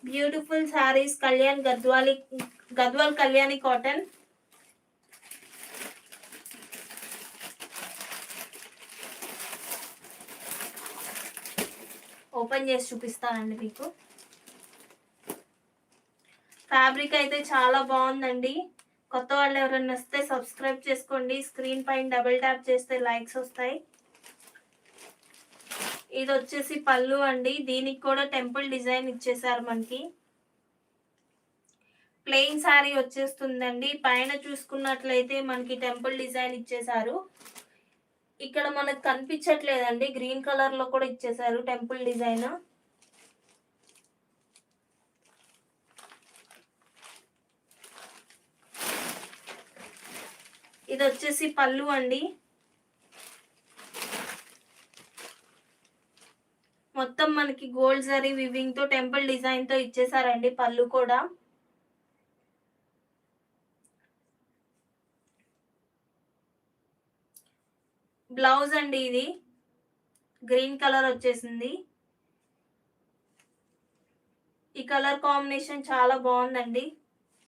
Beautiful saris Kalyan Gadwal Kalyani cotton. Open చేసి చూపిస్తానండి మీకు. ఫ్యాబ్రిక్ అయితే చాలా బాగుందండి. కొత్త వాళ్ళు ఎవరైనా వస్తే సబ్స్క్రైబ్ చేసుకోండి. స్క్రీన్ పైన డబుల్ ట్యాప్ చేస్తే లైక్స్ వస్తాయి. ఇది వచ్చేసి పళ్ళు అండి. దీనికి కూడా టెంపుల్ డిజైన్ ఇచ్చేసారు మనకి. ప్లెయిన్ శారీ వచ్చేస్తుందండి. పైన చూసుకున్నట్లయితే మనకి టెంపుల్ డిజైన్ ఇచ్చేసారు. ఇక్కడ మనకు కనిపించట్లేదండి, గ్రీన్ కలర్ లో కూడా ఇచ్చేసారు టెంపుల్ డిజైన్. ఇది వచ్చేసి పళ్ళు అండి. మొత్తం మనకి గోల్డ్ జరీ వివింగ్ తో టెంపుల్ డిజైన్ తో ఇచ్చేసారండి పళ్ళు కూడా. బ్లౌజ్ అండి ఇది గ్రీన్ కలర్ వచ్చేసింది. ఈ కలర్ కాంబినేషన్ చాలా బాగుందండి.